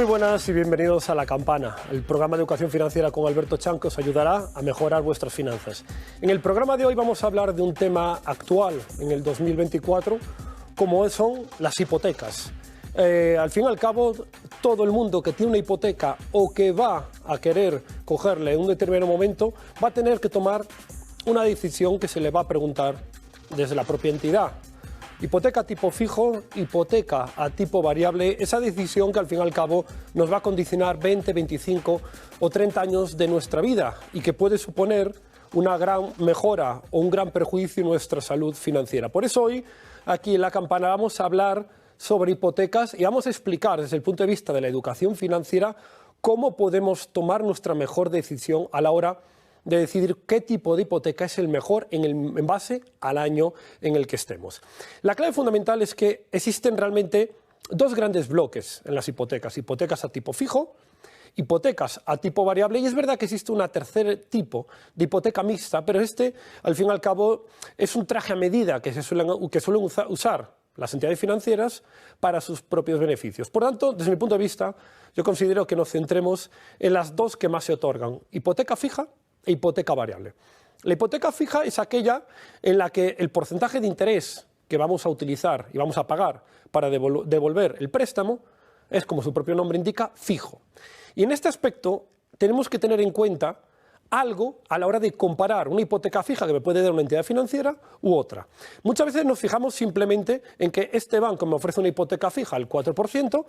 Muy buenas y bienvenidos a La Campana, el programa de educación financiera con Alberto Chan que os ayudará a mejorar vuestras finanzas. En el programa de hoy vamos a hablar de un tema actual en el 2024, como son las hipotecas. Al fin y al cabo, todo el mundo que tiene una hipoteca o que va a querer cogerle en un determinado momento va a tener que tomar una decisión que se le va a preguntar desde la propia entidad. Hipoteca a tipo fijo, hipoteca a tipo variable, esa decisión que al fin y al cabo nos va a condicionar 20, 25 o 30 años de nuestra vida y que puede suponer una gran mejora o un gran perjuicio en nuestra salud financiera. Por eso hoy, aquí en La Campana, vamos a hablar sobre hipotecas y vamos a explicar desde el punto de vista de la educación financiera cómo podemos tomar nuestra mejor decisión a la hora de decidir qué tipo de hipoteca es el mejor en base al año en el que estemos. La clave fundamental es que existen realmente dos grandes bloques en las hipotecas: hipotecas a tipo fijo, hipotecas a tipo variable, y es verdad que existe un tercer tipo de hipoteca mixta, pero al fin y al cabo, es un traje a medida que suelen usar las entidades financieras para sus propios beneficios. Por tanto, desde mi punto de vista, yo considero que nos centremos en las dos que más se otorgan: hipoteca fija e hipoteca variable. La hipoteca fija es aquella en la que el porcentaje de interés que vamos a utilizar y vamos a pagar para devolver el préstamo es, como su propio nombre indica, fijo. Y en este aspecto tenemos que tener en cuenta algo a la hora de comparar una hipoteca fija que me puede dar una entidad financiera u otra. Muchas veces nos fijamos simplemente en que este banco me ofrece una hipoteca fija al 4%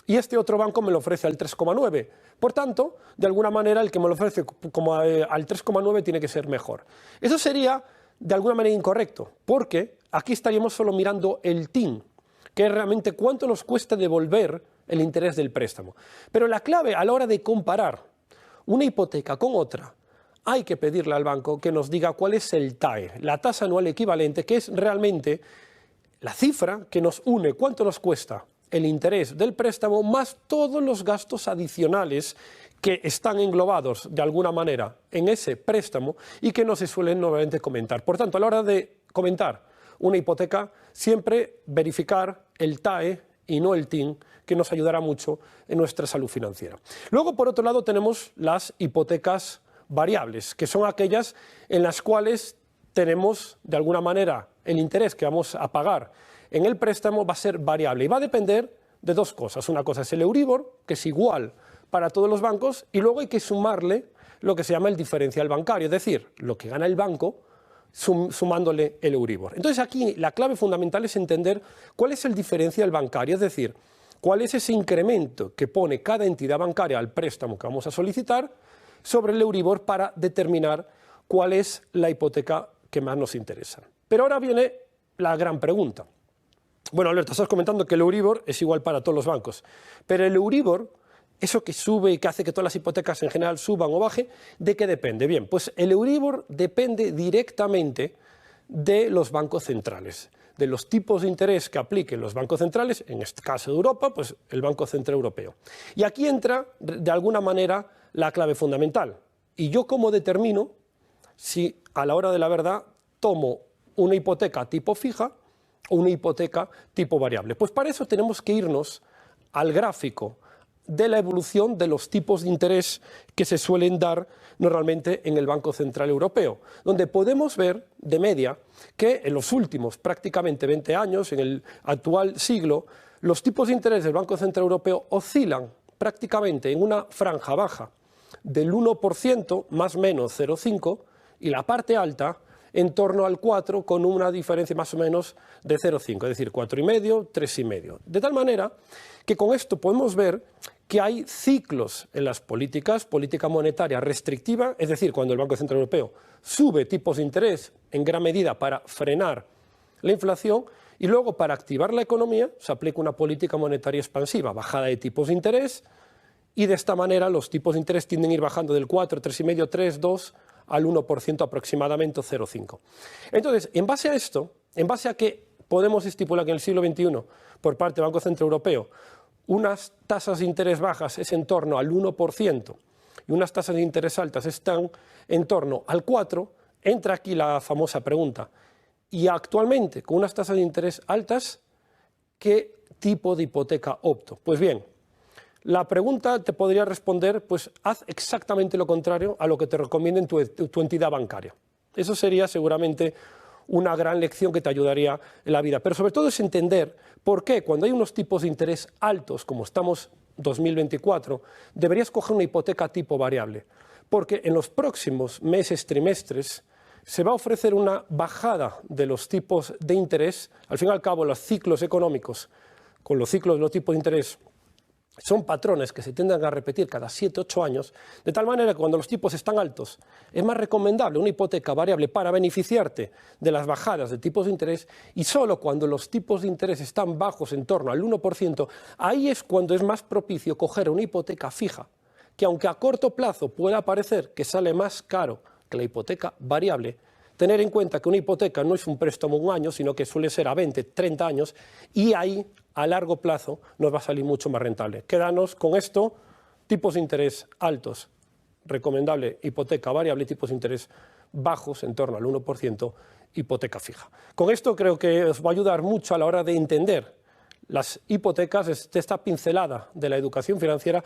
y este otro banco me lo ofrece al 3,9%. Por tanto, de alguna manera, el que me lo ofrece como al 3,9% tiene que ser mejor. Eso sería de alguna manera incorrecto, porque aquí estaríamos solo mirando el TIN, que es realmente cuánto nos cuesta devolver el interés del préstamo. Pero la clave a la hora de comparar una hipoteca con otra, hay que pedirle al banco que nos diga cuál es el TAE, la tasa anual equivalente, que es realmente la cifra que nos une cuánto nos cuesta el interés del préstamo más todos los gastos adicionales que están englobados de alguna manera en ese préstamo y que no se suelen nuevamente comentar. Por tanto, a la hora de comentar una hipoteca, siempre verificar el TAE y no el TIN, que nos ayudará mucho en nuestra salud financiera. Luego, por otro lado, tenemos las hipotecas variables, que son aquellas en las cuales tenemos, de alguna manera, el interés que vamos a pagar en el préstamo va a ser variable y va a depender de dos cosas. Una cosa es el Euribor, que es igual para todos los bancos, y luego hay que sumarle lo que se llama el diferencial bancario, es decir, lo que gana el banco sumándole el Euribor. Entonces aquí la clave fundamental es entender cuál es el diferencial bancario, es decir, cuál es ese incremento que pone cada entidad bancaria al préstamo que vamos a solicitar sobre el Euribor para determinar cuál es la hipoteca que más nos interesa. Pero ahora viene la gran pregunta. Bueno, Alberto, estás comentando que el Euribor es igual para todos los bancos, pero el Euribor, eso que sube y que hace que todas las hipotecas en general suban o bajen, ¿de qué depende? Bien, pues el Euribor depende directamente de los bancos centrales, de los tipos de interés que apliquen los bancos centrales, en este caso de Europa, pues el Banco Central Europeo. Y aquí entra, de alguna manera, la clave fundamental. ¿Y yo cómo determino si a la hora de la verdad tomo una hipoteca tipo fija o una hipoteca tipo variable? Pues para eso tenemos que irnos al gráfico de la evolución de los tipos de interés que se suelen dar normalmente en el Banco Central Europeo, donde podemos ver de media que en los últimos prácticamente 20 años, en el actual siglo, los tipos de interés del Banco Central Europeo oscilan prácticamente en una franja baja del 1% más o menos 0,5 y la parte alta en torno al 4 con una diferencia más o menos de 0,5, es decir, 4,5, 3,5. De tal manera que con esto podemos ver que hay ciclos en las políticas, política monetaria restrictiva, es decir, cuando el Banco Central Europeo sube tipos de interés en gran medida para frenar la inflación, y luego para activar la economía se aplica una política monetaria expansiva, bajada de tipos de interés, y de esta manera los tipos de interés tienden a ir bajando del 4, 3,5, 3, 2 al 1% aproximadamente, 0,5. Entonces, en base a esto, en base a que podemos estipular que en el siglo XXI, por parte del Banco Central Europeo, unas tasas de interés bajas es en torno al 1% y unas tasas de interés altas están en torno al 4%, entra aquí la famosa pregunta. Y actualmente, con unas tasas de interés altas, ¿qué tipo de hipoteca opto? Pues bien, La pregunta te podría responder, pues haz exactamente lo contrario a lo que te recomienda tu entidad bancaria. Eso sería seguramente una gran lección que te ayudaría en la vida. Pero sobre todo es entender por qué cuando hay unos tipos de interés altos, como estamos 2024, deberías coger una hipoteca tipo variable. Porque en los próximos meses, trimestres, se va a ofrecer una bajada de los tipos de interés. Al fin y al cabo, los ciclos económicos, con los ciclos de los tipos de interés, son patrones que se tienden a repetir cada 7 u 8 años, de tal manera que cuando los tipos están altos es más recomendable una hipoteca variable para beneficiarte de las bajadas de tipos de interés, y solo cuando los tipos de interés están bajos en torno al 1%, ahí es cuando es más propicio coger una hipoteca fija, que aunque a corto plazo pueda parecer que sale más caro que la hipoteca variable, tener en cuenta que una hipoteca no es un préstamo un año, sino que suele ser a 20, 30 años, y ahí a largo plazo nos va a salir mucho más rentable. Quédanos con esto: tipos de interés altos, recomendable hipoteca variable; tipos de interés bajos, en torno al 1%, hipoteca fija. Con esto creo que os va a ayudar mucho a la hora de entender las hipotecas, de esta pincelada de la educación financiera.